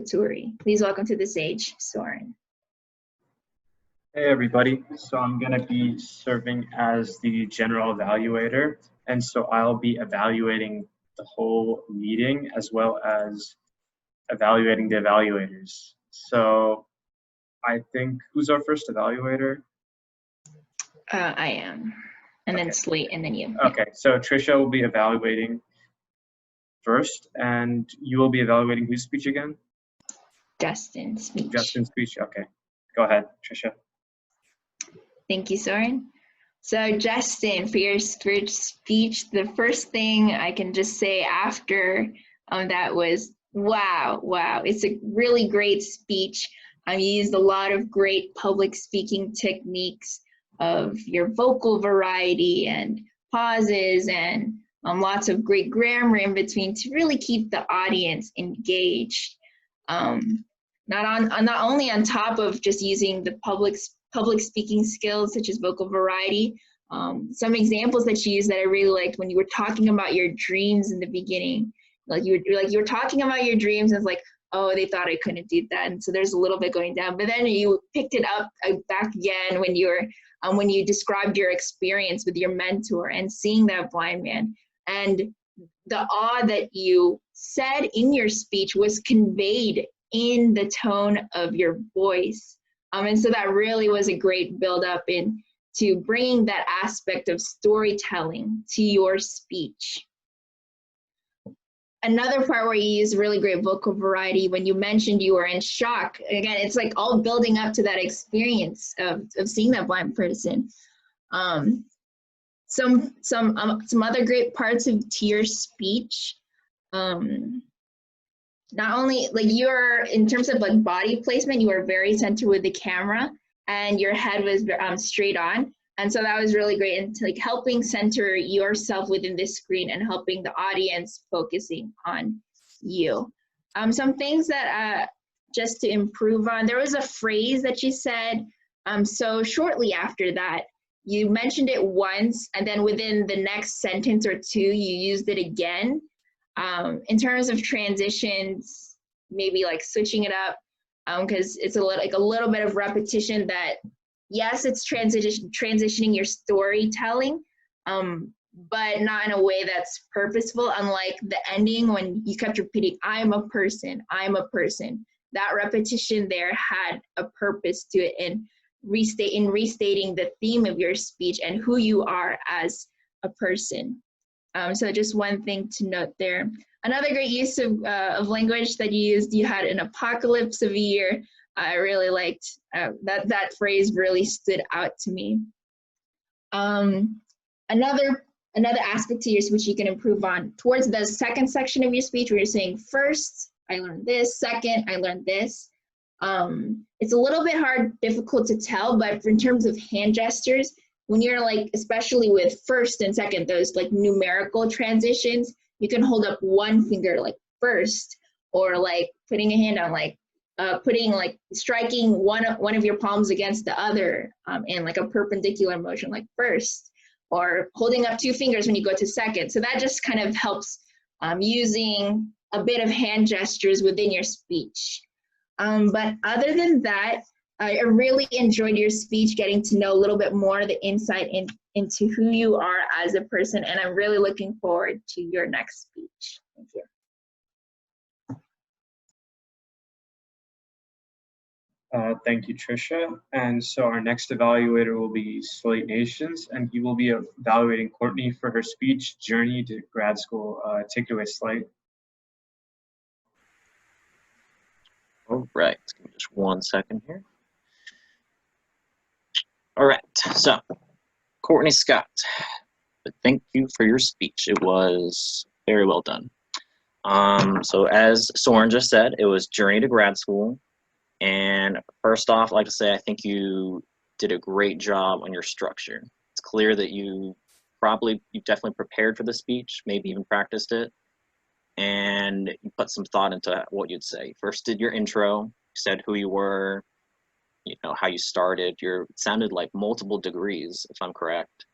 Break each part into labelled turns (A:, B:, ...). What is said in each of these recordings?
A: Paturi. Please welcome to the stage, Sourin.
B: Hey everybody, so I'm going to be serving as the general evaluator, and so I'll be evaluating the whole meeting as well as evaluating the evaluators. So I think, who's our first evaluator?
A: I am, and then Slate, and then you.
B: Okay, so Tricia will be evaluating first, and you will be evaluating whose speech again?
A: Justin's speech.
B: Justin's speech, okay. Go ahead, Tricia.
A: Thank you, Sourin. So Justin, for your speech, the first thing I can just say after that was, wow. It's a really great speech. You used a lot of great public speaking techniques of your vocal variety and pauses and lots of great grammar in between to really keep the audience engaged. Not only on top of just using the public speaking skills such as vocal variety. Some examples that you used that I really liked when you were talking about your dreams in the beginning. Like you were talking about your dreams and it's like, oh, they thought I couldn't do that. And so there's a little bit going down. But then you picked it up back again when you described your experience with your mentor and seeing that blind man. And the awe that you said in your speech was conveyed in the tone of your voice. And so that really was a great build-up into bringing that aspect of storytelling to your speech. Another part where you used really great vocal variety when you mentioned you were in shock. Again, it's like all building up to that experience of seeing that blind person. Some other great parts to your speech. Not only you're in terms of body placement, you were very centered with the camera and your head was straight on. And so that was really great into helping center yourself within this screen and helping the audience focusing on you. Some things that just to improve on, there was a phrase that you said. So shortly after that, you mentioned it once and then within the next sentence or two, you used it again. In terms of transitions, maybe switching it up, because it's a little bit of repetition that, yes, it's transitioning your storytelling, but not in a way that's purposeful, unlike the ending when you kept repeating, I'm a person. That repetition there had a purpose to it in restating the theme of your speech and who you are as a person. So just one thing to note there. Another great use of language that you used, you had an apocalypse of a year. I really liked that phrase really stood out to me. Another aspect to your speech you can improve on. Towards the second section of your speech where you're saying, first, I learned this, second, I learned this. It's a little bit difficult to tell, but in terms of hand gestures, when you're especially with first and second, those numerical transitions, you can hold up one finger first, or putting a hand on striking one of your palms against the other in a perpendicular motion first, or holding up two fingers when you go to second. So that just kind of helps using a bit of hand gestures within your speech. But other than that, I really enjoyed your speech, getting to know a little bit more of the insight into who you are as a person, and I'm really looking forward to your next speech. Thank you.
B: Thank you, Tricia. And so our next evaluator will be Slate Nations, and he will be evaluating Courtney for her speech, Journey to Grad School. Take it away, Slate.
C: All right, give me just 1 second here. All right, so Courtney Scott, thank you for your speech. It was very well done. So as Sourin just said, it was Journey to Grad School. And first off, I'd like to say I think you did a great job on your structure. It's clear that you definitely prepared for the speech, maybe even practiced it, and you put some thought into what you'd say. First did your intro, you said who you were, how you started. It sounded like multiple degrees, if I'm correct.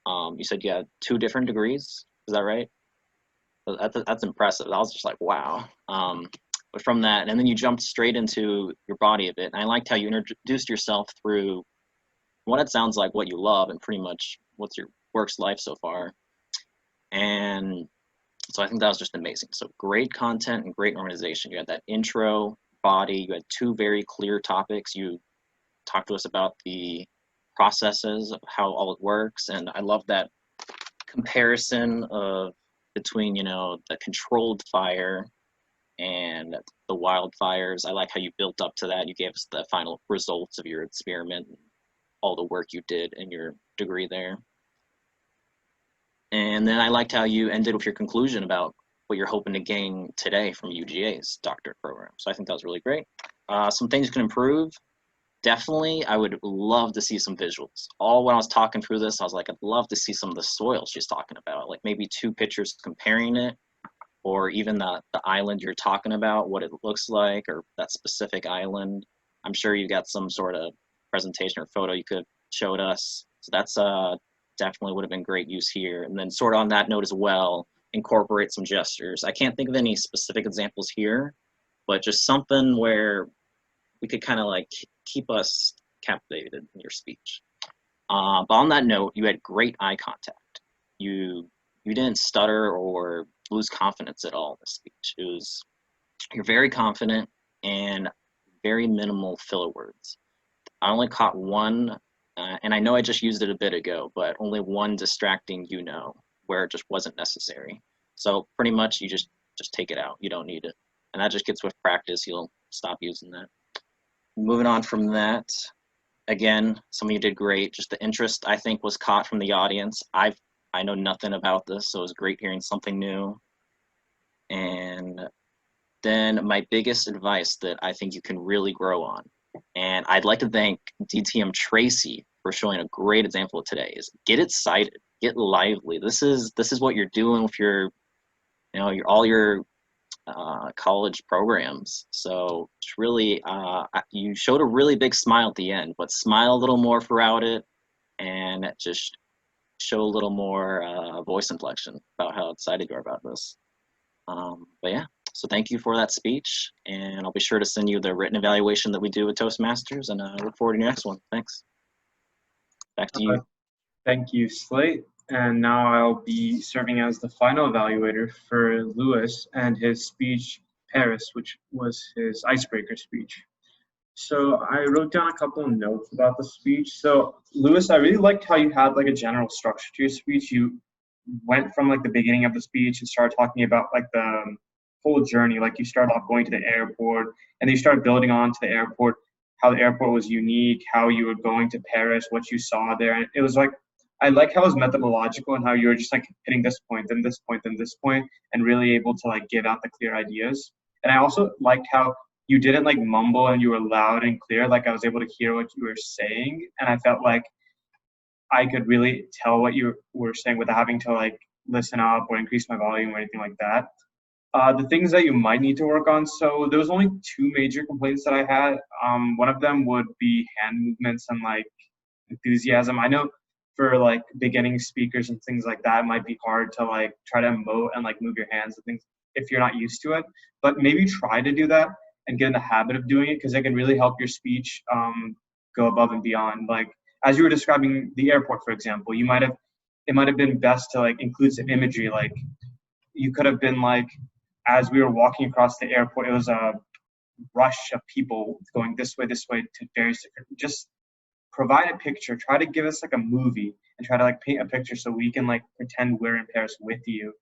C: You said you had 2 different degrees, is that right? That's impressive. I was just like, wow. But from that, and then you jumped straight into your body a bit. And I liked how you introduced yourself through what it sounds like, what you love, and pretty much what's your work's life so far. And so I think that was just amazing. So great content and great organization. You had that intro, body, you had 2 very clear topics. You talked to us about the processes of how all it works. And I love that comparison of between, you know, the controlled fire and the wildfires. I like how you built up to that. You gave us the final results of your experiment, all the work you did in your degree there. And then I liked how you ended with your conclusion about what you're hoping to gain today from UGA's doctorate program. So I think that was really great. Some things you can improve. Definitely, I would love to see some visuals. When I was talking through this, I was like, I'd love to see some of the soil she's talking about, like maybe 2 pictures comparing it, or even the island you're talking about, what it looks like, or that specific island. I'm sure you got some sort of presentation or photo you could have showed us. So that's definitely would have been great use here. And then sort of on that note as well, incorporate some gestures. I can't think of any specific examples here, but just something where we could kind of like keep us captivated in your speech. But on that note, you had great eye contact. You didn't stutter or lose confidence at all in the speech. You're very confident and very minimal filler words. I only caught one, and I know I just used it a bit ago, but only one distracting where it just wasn't necessary. So pretty much you just take it out. You don't need it. And that just gets with practice. You'll stop using that. Moving on from that, again, some of you did great. Just the interest, I think, was caught from the audience. I know nothing about this, so it was great hearing something new. And then my biggest advice that I think you can really grow on, and I'd like to thank DTM Tracy for showing a great example today, is get excited, get lively. This is what you're doing with your, all your college programs. So it's really, you showed a really big smile at the end, but smile a little more throughout it, and just show a little more voice inflection about how excited you are about this. But yeah, so thank you for that speech, and I'll be sure to send you the written evaluation that we do with Toastmasters, and I look forward to your next one. Thanks. Back to you.
B: Thank you, Slate. And now I'll be serving as the final evaluator for Lewis and his speech, Perez, which was his icebreaker speech. So I wrote down a couple of notes about the speech. So Lewis, I really liked how you had like a general structure to your speech. You went from like the beginning of the speech and started talking about like the whole journey. Like you started off going to the airport, and then you started building on to the airport, how the airport was unique, how you were going to Paris, what you saw there. And it was like, I like how it was methodological and how you were just like hitting this point, then this point, then this point, and really able to like give out the clear ideas. And I also liked how you didn't like mumble and you were loud and clear. Like I was able to hear what you were saying, and I felt like I could really tell what you were saying without having to like listen up or increase my volume or anything like that. The things that you might need to work on. So there was only 2 major complaints that I had. One of them would be hand movements and like enthusiasm. I know for like beginning speakers and things like that, it might be hard to like try to emote and like move your hands and things if you're not used to it. But maybe try to do that and get in the habit of doing it, because it can really help your speech go above and beyond. Like as you were describing the airport, for example, it might have been best to like include some imagery. Like you could have been like, as we were walking across the airport, it was a rush of people going this way to various different, just provide a picture, try to give us like a movie and try to like paint a picture so we can like pretend we're in Paris with you,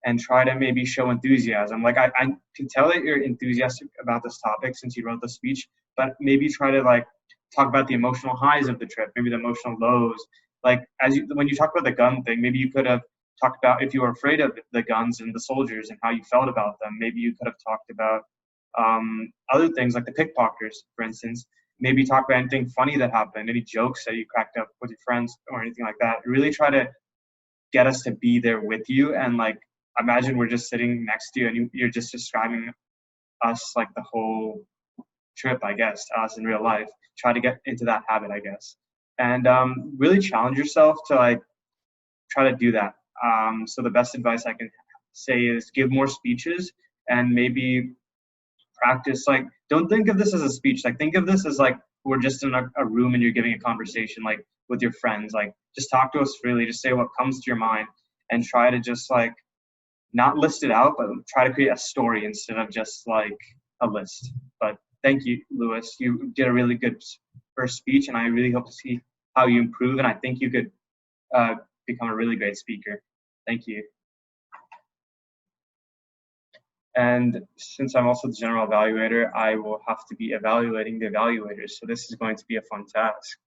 B: and try to maybe show enthusiasm. Like I can tell that you're enthusiastic about this topic since you wrote the speech, but maybe try to like talk about the emotional highs of the trip, maybe the emotional lows. Like when you talk about the gun thing, maybe you could have talked about if you were afraid of the guns and the soldiers and how you felt about them. Maybe you could have talked about other things like the pickpocketers, for instance. Maybe talk about anything funny that happened, any jokes that you cracked up with your friends or anything like that. Really try to get us to be there with you, and like imagine we're just sitting next to you and you're just describing us like the whole trip, I guess, to us in real life. Try to get into that habit, I guess. And really challenge yourself to like try to do that. So the best advice I can say is give more speeches and maybe practice. Like, don't think of this as a speech. Like, think of this as like we're just in a room and you're giving a conversation like with your friends. Like, just talk to us freely. Just say what comes to your mind and try to just like not list it out, but try to create a story instead of just like a list. But thank you, Lewis. You did a really good first speech, and I really hope to see how you improve. And I think you could become a really great speaker. Thank you. And since I'm also the general evaluator, I will have to be evaluating the evaluators. So this is going to be a fun task.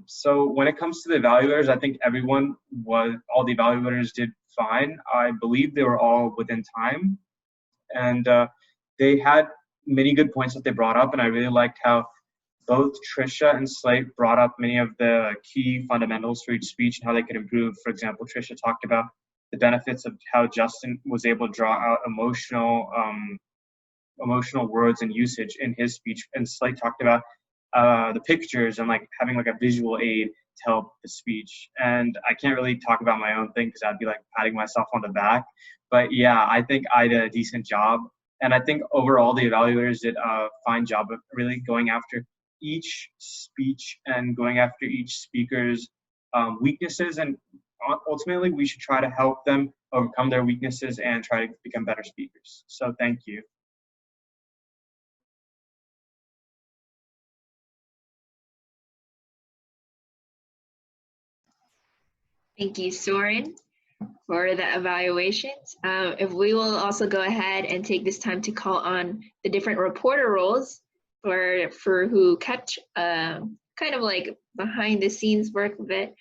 B: So when it comes to the evaluators, I think all the evaluators did fine. I believe they were all within time. And they had many good points that they brought up. And I really liked how both Tricia and Slate brought up many of the key fundamentals for each speech and how they could improve. For example, Tricia talked about the benefits of how Justin was able to draw out emotional words and usage in his speech, and Slate talked about the pictures and like having like a visual aid to help the speech. And I can't really talk about my own thing because I'd be like patting myself on the back, but yeah, I think I did a decent job, and I think overall the evaluators did a fine job of really going after each speech and going after each speaker's weaknesses, and ultimately we should try to help them overcome their weaknesses and try to become better speakers. So thank you.
A: Thank you, Sourin, for the evaluations. If we will also go ahead and take this time to call on the different reporter roles for who catch kind of like behind the scenes work of it.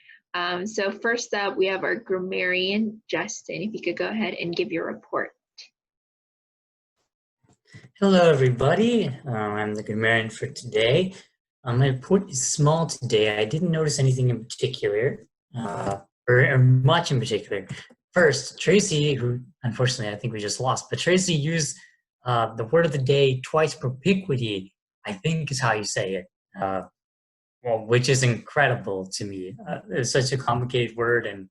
A: So first up, we have our grammarian, Justin. If you could go ahead and give your report.
D: Hello, everybody. I'm the grammarian for today. My report is small today. I didn't notice anything in particular, or much in particular. First, Tracy, who unfortunately I think we just lost, but Tracy used the word of the day twice, propinquity, I think is how you say it. Well, which is incredible to me. It's such a complicated word, and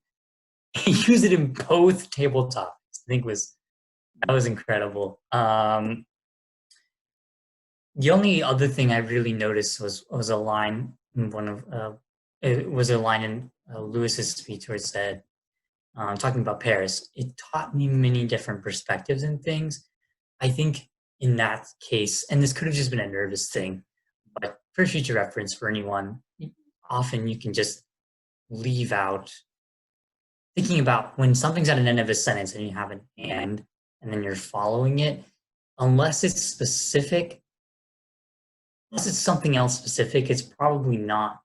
D: he used it in both table topics. I think that was incredible. The only other thing I really noticed was a line in Lewis's speech where it said, talking about Perez, it taught me many different perspectives and things. I think in that case, and this could have just been a nervous thing, but for future reference for anyone, often you can just leave out thinking about when something's at an end of a sentence and you have an and then you're following it, unless it's specific, unless it's something else specific, it's probably not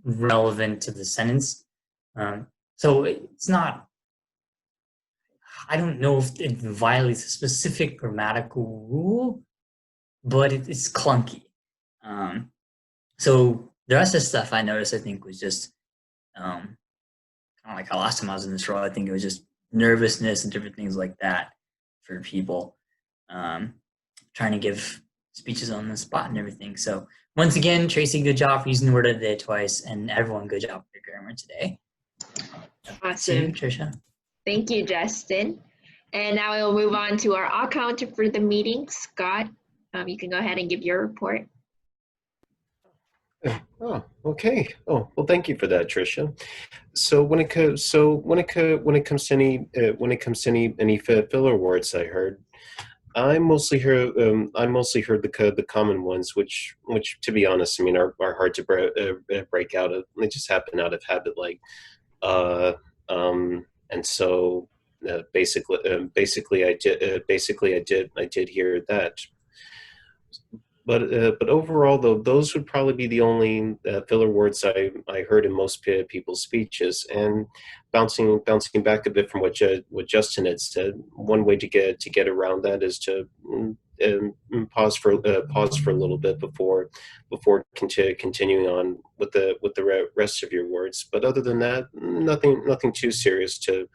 D: relevant to the sentence. So it's not, I don't know if it violates a specific grammatical rule, but it's clunky. So the rest of the stuff I noticed, I think, was just kind of like how last time I was in this role, I think it was just nervousness and different things like that for people, trying to give speeches on the spot and everything. So once again, Tracy, good job for using the word of the day twice, and everyone, good job for your grammar today.
A: Awesome.
D: Tricia.
A: Thank you, Justin. And now we'll move on to our all-counter for the meeting, Scott. You can go ahead and give your report.
E: Oh, okay. Oh, well, thank you for that, Tricia. So when it comes to any filler words I heard, I mostly heard the common ones, which to be honest, I mean, are hard to break out of. They just happen out of habit, like and so basically I did hear that. But overall, though, those would probably be the only filler words I heard in most people's speeches. And bouncing back a bit from what Justin had said, one way to get around that is to pause for a little bit before continuing on with the rest of your words. But other than that, nothing too serious to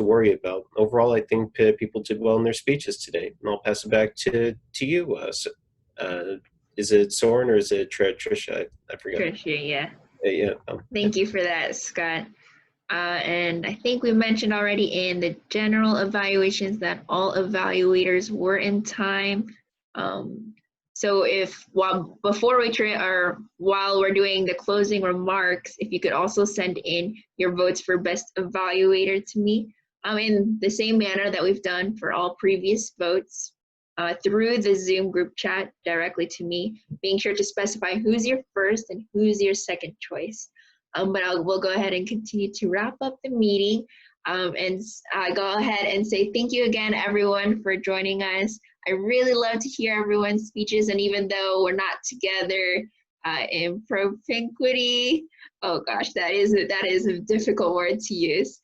E: worry about. Overall, I think people did well in their speeches today. And I'll pass it back to you. Is it Sourin or is it Tricia? I forgot.
A: Tricia, yeah.
E: Yeah.
A: Thank you for that, Scott. And I think we mentioned already in the general evaluations that all evaluators were in time. So while we're doing the closing remarks, if you could also send in your votes for best evaluator to me, in the same manner that we've done for all previous votes, through the Zoom group chat directly to me, being sure to specify who's your first and who's your second choice. But we'll go ahead and continue to wrap up the meeting, and go ahead and say thank you again, everyone, for joining us. I really love to hear everyone's speeches, and even though we're not together in propinquity, oh gosh, that is a difficult word to use.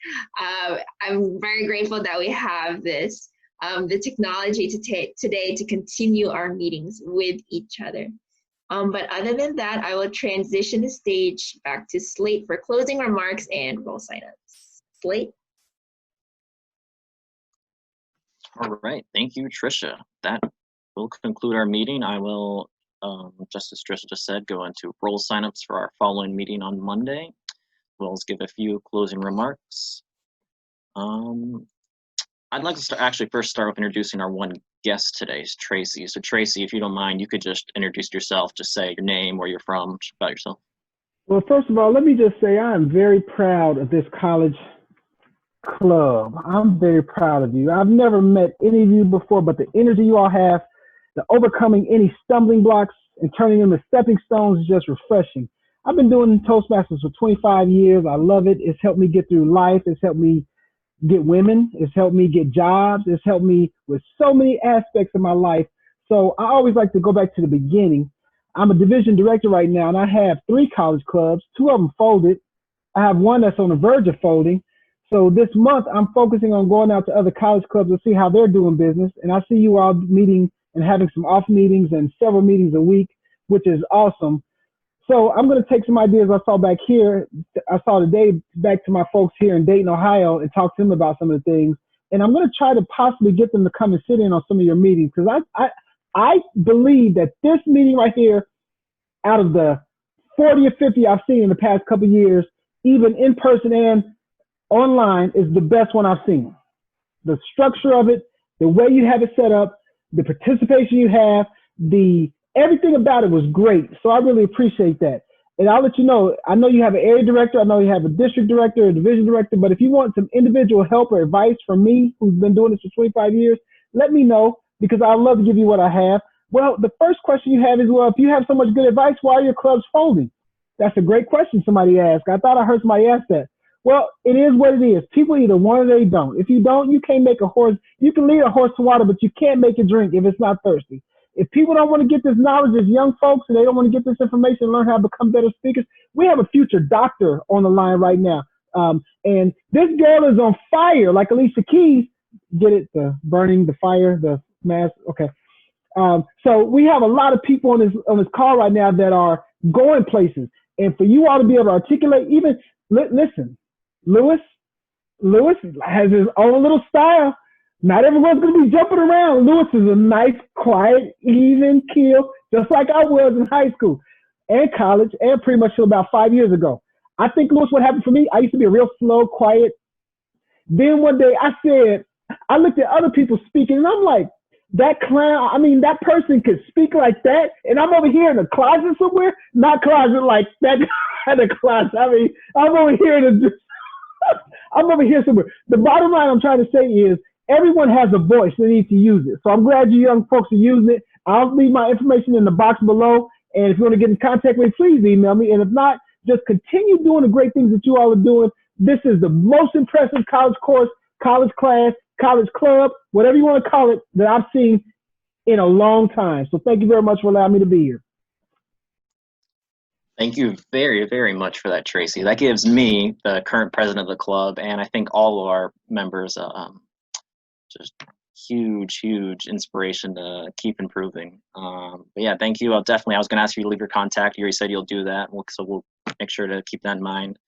A: I'm very grateful that we have this, the technology today to continue our meetings with each other. But other than that, I will transition the stage back to Slate for closing remarks and role signups. Slate?
C: All right, thank you, Tricia. That will conclude our meeting. I will, just as Tricia just said, go into role signups for our following meeting on Monday, as well as give a few closing remarks. I'd like to actually first start with introducing our one guest today, is Tracy. So Tracy, if you don't mind, you could just introduce yourself, just say your name, where you're from, just about yourself.
F: Well, first of all, let me just say I am very proud of this college club. I'm very proud of you. I've never met any of you before, but the energy you all have, the overcoming any stumbling blocks and turning them into stepping stones is just refreshing. I've been doing Toastmasters for 25 years. I love it. It's helped me get through life. It's helped me get women. It's helped me get jobs. It's helped me with so many aspects of my life. So I always like to go back to the beginning. I'm a division director right now, and I have 3 college clubs. 2 of them folded. I have one that's on the verge of folding. So this month, I'm focusing on going out to other college clubs to see how they're doing business. And I see you all meeting and having some off meetings and several meetings a week, which is awesome. So I'm going to take some ideas I saw back here. I saw today back to my folks here in Dayton, Ohio, and talk to them about some of the things. And I'm going to try to possibly get them to come and sit in on some of your meetings, because I believe that this meeting right here, out of the 40 or 50 I've seen in the past couple of years, even in person and online, is the best one I've seen. The structure of it, the way you have it set up, the participation you have, everything about it was great. So I really appreciate that. And I'll let you know, I know you have an area director, I know you have a district director, a division director, but if you want some individual help or advice from me, who's been doing this for 25 years, let me know, because I'd love to give you what I have. Well, the first question you have is, well, if you have so much good advice, why are your clubs folding? That's a great question somebody asked. I thought I heard somebody ask that. Well, it is what it is. People either want it or they don't. If you don't, you can't make a horse. You can lead a horse to water, but you can't make it drink if it's not thirsty. If people don't want to get this knowledge as young folks, and they don't want to get this information and learn how to become better speakers, we have a future doctor on the line right now. And this girl is on fire, like Alicia Keys. Get it? The burning, the fire, the mass. Okay. So we have a lot of people on this call right now that are going places. And for you all to be able to articulate, even, listen, Lewis has his own little style. Not everyone's going to be jumping around. Lewis is a nice, quiet, even keel, just like I was in high school and college and pretty much till about 5 years ago. I think, Lewis, what happened for me, I used to be a real slow, quiet. Then one day I looked at other people speaking, and I'm like, that that person could speak like that, and I'm over here in a closet somewhere, not closet like that, in a closet. I'm over here somewhere. The bottom line I'm trying to say is, everyone has a voice. They need to use it. So I'm glad you young folks are using it. I'll leave my information in the box below. And if you want to get in contact with me, please email me. And if not, just continue doing the great things that you all are doing. This is the most impressive college course, college class, college club, whatever you want to call it, that I've seen in a long time. So thank you very much for allowing me to be here.
C: Thank you very, very much for that, Tracy. That gives me, the current president of the club, and I think all of our members, just huge inspiration to keep improving. But yeah, thank you. I was going to ask you to leave your contact. You already said you'll do that, so we'll make sure to keep that in mind.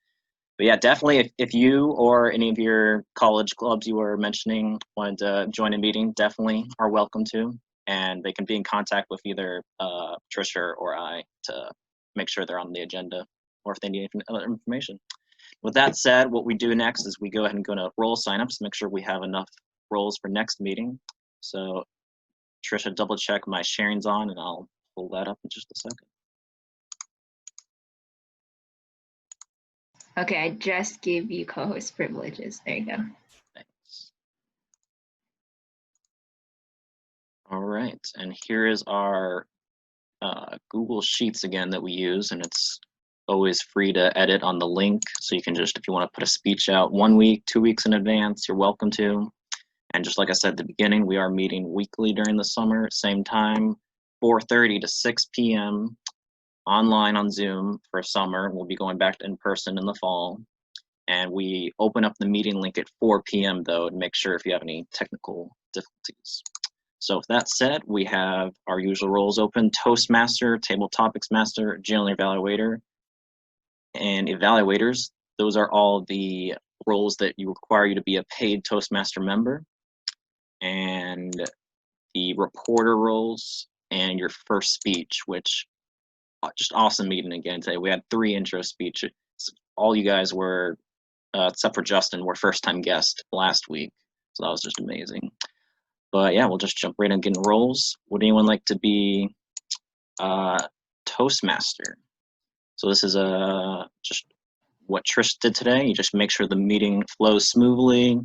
C: But yeah, definitely, if you or any of your college clubs you were mentioning wanted to join a meeting, definitely are welcome to, and they can be in contact with either Tricia or I to make sure they're on the agenda, or if they need any other information. With that said, what we do next is we go ahead and go to role signups, make sure we have enough roles for next meeting. So Tricia, double check my sharing's on, and I'll pull that up in just a second.
A: Okay, I just gave you co-host privileges. There you go.
C: Thanks. All right, and here is our Google Sheets again that we use, and it's always free to edit on the link. So you can just, if you want to put a speech out 1 week, 2 weeks in advance, you're welcome to. And just like I said at the beginning, we are meeting weekly during the summer, same time, 4:30 to 6 p.m. online on Zoom for summer. We'll be going back to in person in the fall. And we open up the meeting link at 4 p.m. though, to make sure if you have any technical difficulties. So with that said, we have our usual roles open: Toastmaster, Table Topics Master, General Evaluator, and Evaluators. Those are all the roles that require you to be a paid Toastmaster member. And the reporter roles and your first speech, which just awesome meeting again today. We had 3 intro speeches. All you guys were, except for Justin, were first-time guests last week. So that was just amazing. But yeah, we'll just jump right in getting roles. Would anyone like to be Toastmaster? So this is just what Trish did today. You just make sure the meeting flows smoothly.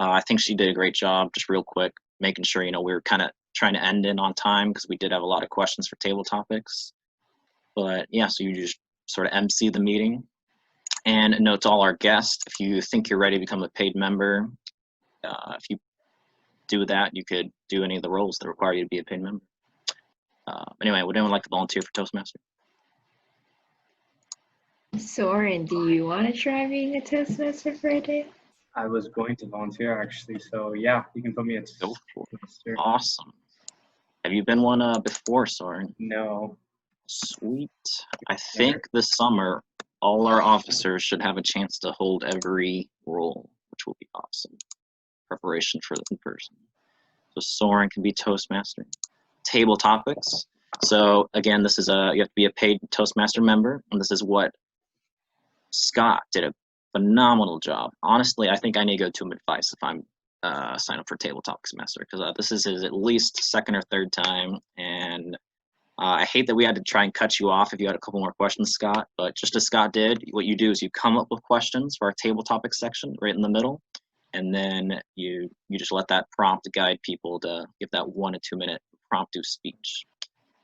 C: I think she did a great job, just real quick, making sure, we were kind of trying to end in on time because we did have a lot of questions for table topics. But yeah, so you just sort of MC the meeting. And note to all our guests, if you think you're ready to become a paid member, if you do that, you could do any of the roles that require you to be a paid member. Anyway, would anyone like to volunteer for Toastmaster?
A: Soren, do you want to try being a Toastmaster for a day?
B: I was going to volunteer actually, so yeah, you can put me at
C: Go for it.
B: Toastmaster.
C: Awesome. Have you been one before, Sourin?
B: No.
C: Sweet. I think this summer, all our officers should have a chance to hold every role, which will be awesome. Preparation for the in-person. So Sourin can be Toastmaster. Table topics. So again, this is you have to be a paid Toastmaster member, and this is what Scott did a phenomenal job. Honestly, I think I need to go to him advice if I'm sign up for Table Topics Master, because this is his at least second or third time, and I hate that we had to try and cut you off if you had a couple more questions, Scott, but just as Scott did, what you do is you come up with questions for our Table Topics section right in the middle, and then you just let that prompt guide people to give that 1 to 2 minute promptu speech.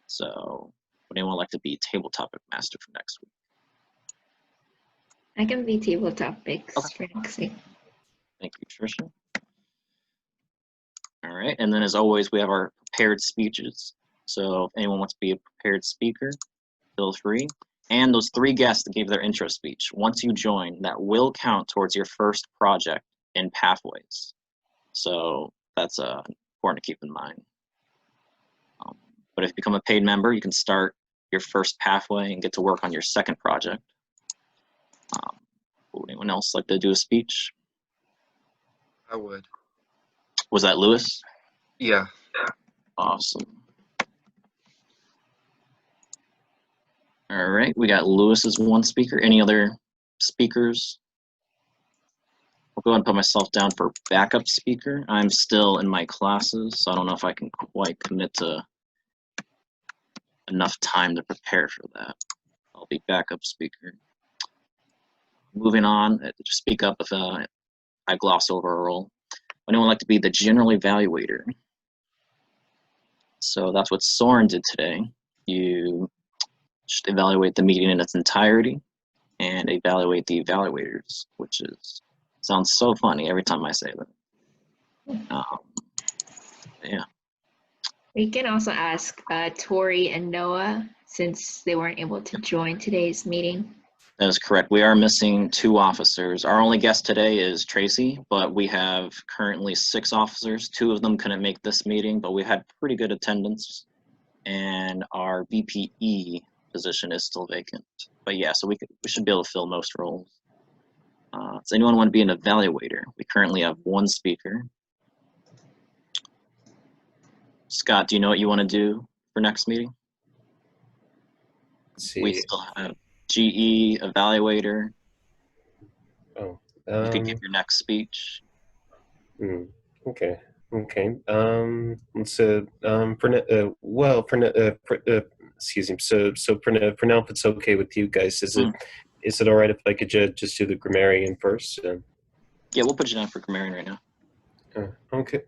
C: So would anyone like to be Table Topic Master for next week?
A: I can be table topics for next week.
C: Thank you, Tricia. All right, and then as always, we have our prepared speeches. So if anyone wants to be a prepared speaker, feel free. And those 3 guests that gave their intro speech, once you join, that will count towards your first project in Pathways. So that's important to keep in mind. But if you become a paid member, you can start your first pathway and get to work on your second project. Would anyone else like to do a speech?
G: I would.
C: Was that Lewis?
G: Yeah.
C: Awesome. All right, we got Lewis as one speaker. Any other speakers? I'll go ahead and put myself down for backup speaker. I'm still in my classes, so I don't know if I can quite commit to enough time to prepare for that. I'll be backup speaker. Moving on, just speak up if I gloss over a role. Would anyone like to be the general evaluator? So that's what Sourin did today. You just evaluate the meeting in its entirety and evaluate the evaluators, which sounds so funny every time I say that. Yeah.
A: We can also ask Tori and Noah, since they weren't able to join today's meeting.
C: That is correct. We are missing 2 officers. Our only guest today is Tracy, but we have currently 6 officers. 2 of them couldn't make this meeting, but we had pretty good attendance. And our VPE position is still vacant. But yeah, so we should be able to fill most roles. Does anyone want to be an evaluator? We currently have 1 speaker. Scott, do you know what you want to do for next meeting?
E: Let's see.
C: We still have GE, evaluator.
E: Oh,
C: You could give your next speech.
E: Okay. Okay. Excuse me. So for now, if it's okay with you guys, is it all right if I could just do the grammarian first?
C: Yeah, we'll put you down for grammarian right now.
E: Okay.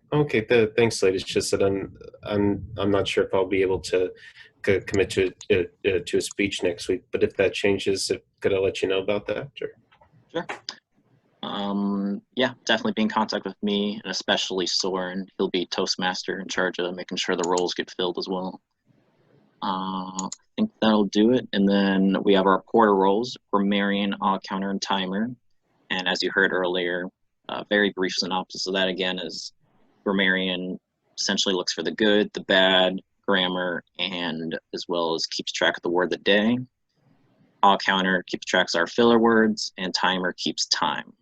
E: Thanks, Slate. It's just that I'm not sure if I'll be able to commit to a speech next week. But if that changes, could I let you know about that? Or?
C: Sure. Yeah, definitely be in contact with me, and especially Sourin. He'll be Toastmaster in charge of making sure the roles get filled as well. I think that'll do it. And then we have our quarter roles, grammarian, counter, and timer. And as you heard earlier, very brief synopsis of that again is grammarian essentially looks for the good, the bad, grammar, and as well as keeps track of the word of the day. Counter keeps track of our filler words, and timer keeps time.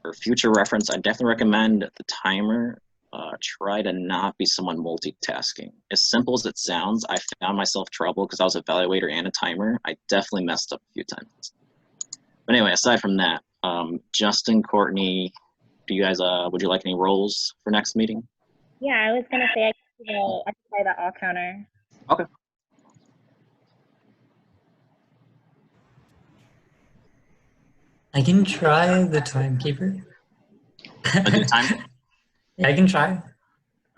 C: For future reference, I definitely recommend the timer. Try to not be someone multitasking. As simple as it sounds, I found myself trouble because I was an evaluator and a timer. I definitely messed up a few times. But anyway, aside from that, Justin, Courtney, do you guys would you like any roles for next meeting?
H: Yeah, I was gonna say I could play the all counter.
C: Okay.
D: I can try the timekeeper.
C: A good time?
D: Yeah, I can try.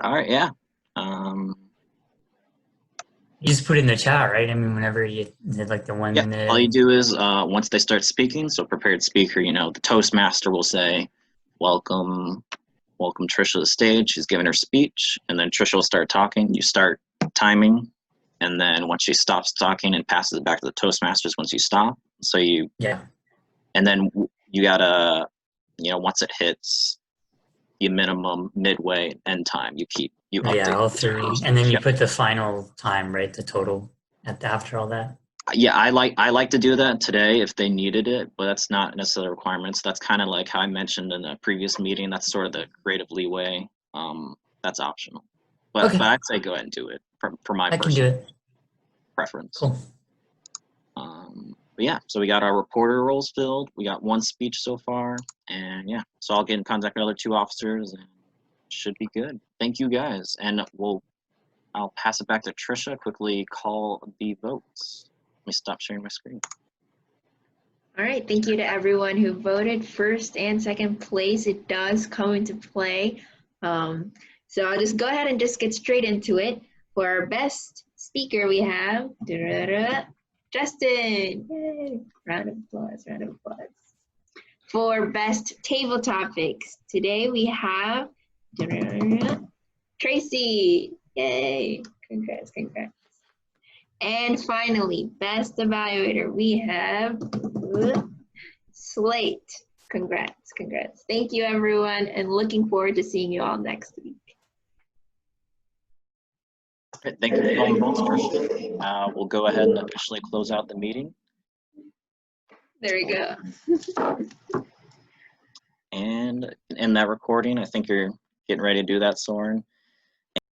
C: All right, yeah.
D: You just put it in the chat, right? I mean, whenever you did like the 1
C: Yeah,
D: minute.
C: all you do is once they start speaking, so prepared speaker, the Toastmaster will say, welcome Tricia to the stage. She's giving her speech, and then Tricia will start talking. You start timing, and then once she stops talking and passes it back to the Toastmasters once you stop. So and then you gotta, once it hits the minimum, midway, end time, you update.
D: Yeah, all three, and then you put the final time, right? The total after all that.
C: Yeah, I like to do that today if they needed it, but that's not necessarily requirements. That's kind of like how I mentioned in the previous meeting. That's sort of the creative leeway. That's optional, but I'd say go ahead and do it for my personal preference.
D: Cool.
C: But yeah, so we got our reporter roles filled. We got 1 speech so far, and yeah, so I'll get in contact with the other 2 officers, and it should be good. Thank you guys, and I'll pass it back to Tricia. Quickly call the votes. Let me stop sharing my screen.
A: All right, thank you to everyone who voted first and second place. It does come into play. So I'll just go ahead and just get straight into it. For our best speaker, we have Justin. Yay. Round of applause, round of applause. For best table topics, today we have Tracy. Yay, congrats. And finally, best evaluator, we have Slate. Congrats. Thank you, everyone, and looking forward to seeing you all next week.
C: Great, thank you for calling votes, Tricia. We'll go ahead and officially close out the meeting.
A: There we go.
C: And in that recording, I think you're getting ready to do that, Sourin.